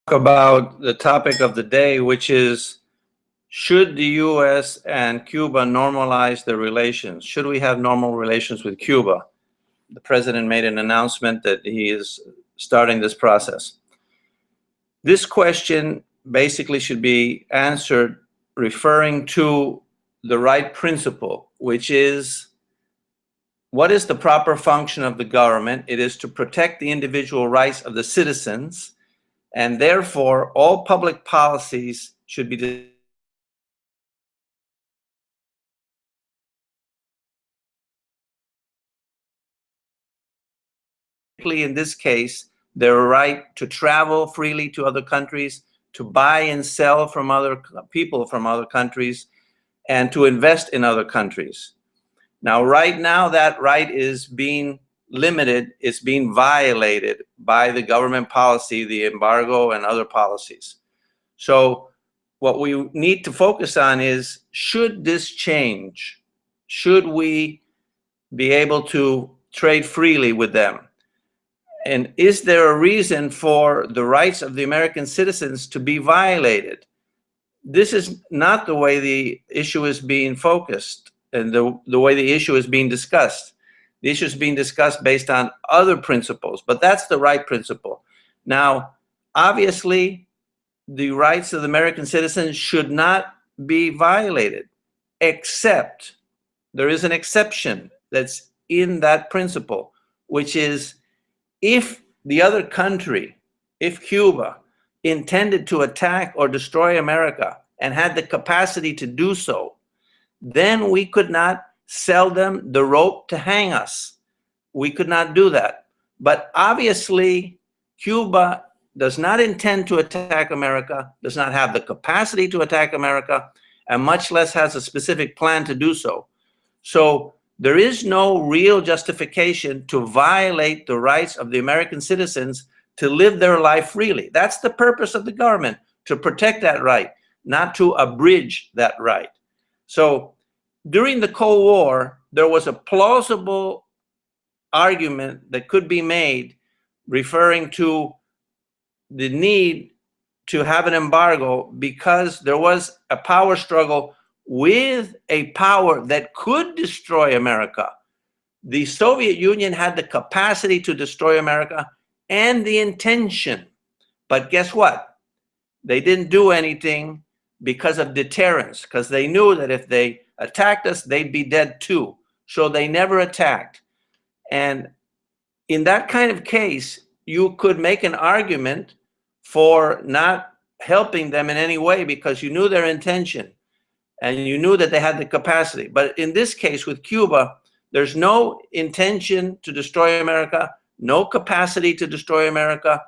About the topic of the day, which is, should the US and Cuba normalize their relations? Should we have normal relations with Cuba? The president made an announcement that he is starting this process. This question basically should be answered referring to the right principle, which is, what is the proper function of the government? It is to protect the individual rights of the citizens, and therefore all public policies should be in this case their right to travel freely to other countries, to buy and sell from other people from other countries, and to invest in other countries. Now, right now, that right is being limited, it's being violated by the government policy, the embargo, and other policies. So what we need to focus on is, should this change? Should we be able to trade freely with them? And is there a reason for the rights of the American citizens to be violated? This is not the way the issue is being focused and the way the issue is being discussed. The issue is being discussed based on other principles, but that's the right principle. Now, obviously, the rights of the American citizens should not be violated, except there is an exception that's in that principle, which is, if the other country, if Cuba, intended to attack or destroy America and had the capacity to do so, then we could not sell them the rope to hang us. We could not do that. But obviously, Cuba does not intend to attack America, does not have the capacity to attack America, and much less has a specific plan to do so. So there is no real justification to violate the rights of the American citizens to live their life freely. That's the purpose of the government, to protect that right, not to abridge that right. So during the Cold War, there was a plausible argument that could be made referring to the need to have an embargo because there was a power struggle with a power that could destroy America. The Soviet Union had the capacity to destroy America and the intention. But guess what? They didn't do anything because of deterrence, because they knew that if they attacked us, they'd be dead too. So they never attacked. And in that kind of case, you could make an argument for not helping them in any way because you knew their intention and you knew that they had the capacity. But in this case with Cuba, there's no intention to destroy America, no capacity to destroy America.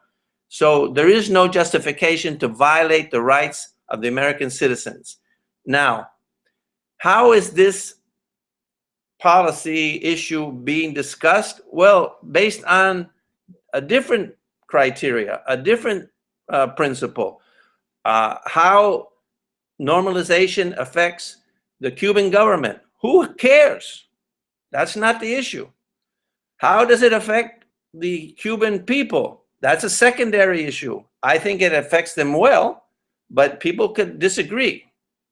So there is no justification to violate the rights of the American citizens. Now, how is this policy issue being discussed? Well, based on a different criteria, a different principle. How normalization affects the Cuban government. Who cares? That's not the issue. How does it affect the Cuban people? That's a secondary issue. I think it affects them well, but people could disagree.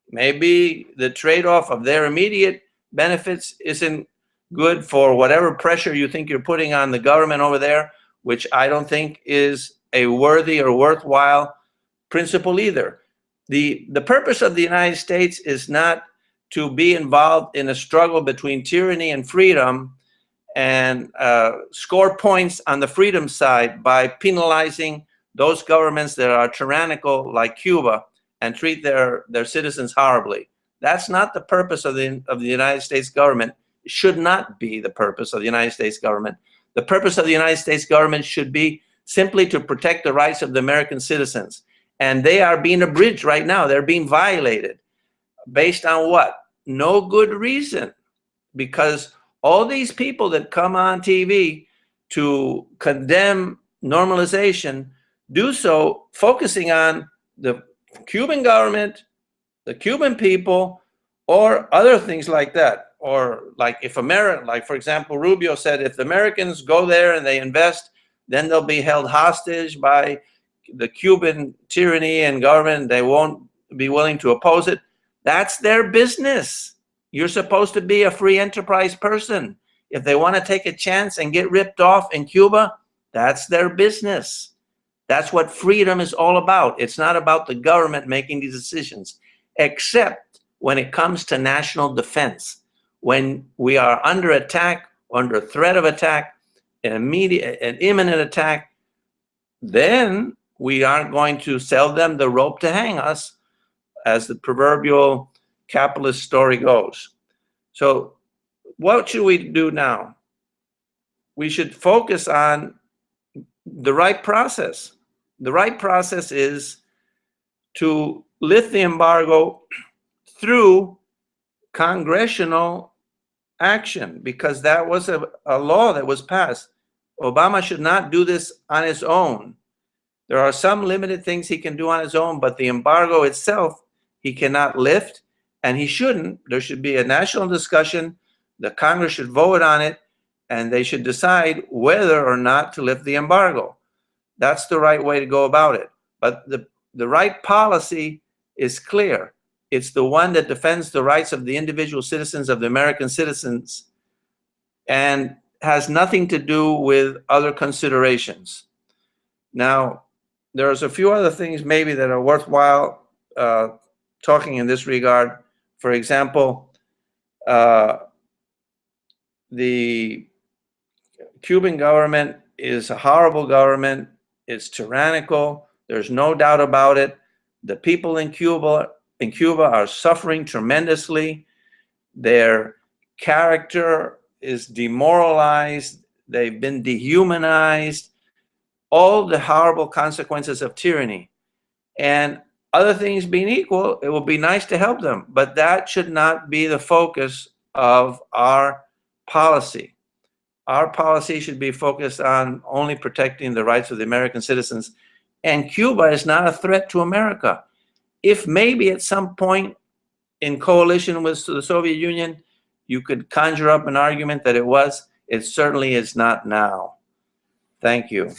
Maybe the trade-off of their immediate benefits isn't good for whatever pressure you think you're putting on the government over there, which I don't think is a worthy or worthwhile principle either. The purpose of the United States is not to be involved in a struggle between tyranny and freedom and score points on the freedom side by penalizing those governments that are tyrannical like Cuba and treat their citizens horribly. That's not the purpose of the United States government. It should not be the purpose of the United States government. The purpose of the United States government should be simply to protect the rights of the American citizens. And they are being abridged right now. They're being violated. Based on what? No good reason. Because all these people that come on TV to condemn normalization do so focusing on the Cuban government, the Cuban people, or other things like that. Or like if America, like for example, Rubio said, if the Americans go there and they invest, then they'll be held hostage by the Cuban tyranny and government, they won't be willing to oppose it. That's their business. You're supposed to be a free enterprise person. If they want to take a chance and get ripped off in Cuba, that's their business. That's what freedom is all about. It's not about the government making these decisions, except when it comes to national defense. When we are under attack, under threat of attack, an imminent attack, then we aren't going to sell them the rope to hang us, as the proverbial capitalist story goes. So what should we do now? We should focus on the right process. The right process is to lift the embargo through congressional action, because that was a law that was passed. Obama should not do this on his own. There are some limited things he can do on his own, but the embargo itself, he cannot lift, and he shouldn't. There should be a national discussion. The Congress should vote on it, and they should decide whether or not to lift the embargo. That's the right way to go about it. But the right policy is clear. It's the one that defends the rights of the individual citizens, of the American citizens, and has nothing to do with other considerations. Now, there's a few other things maybe that are worthwhile talking in this regard. For example, the Cuban government is a horrible government. It's tyrannical. There's no doubt about it. The people in Cuba are suffering tremendously. Their character is demoralized. They've been dehumanized. All the horrible consequences of tyranny. And other things being equal, it would be nice to help them, but that should not be the focus of our policy. Our policy should be focused on only protecting the rights of the American citizens. And Cuba is not a threat to America. If maybe at some point in coalition with the Soviet Union, you could conjure up an argument that it was, it certainly is not now. Thank you.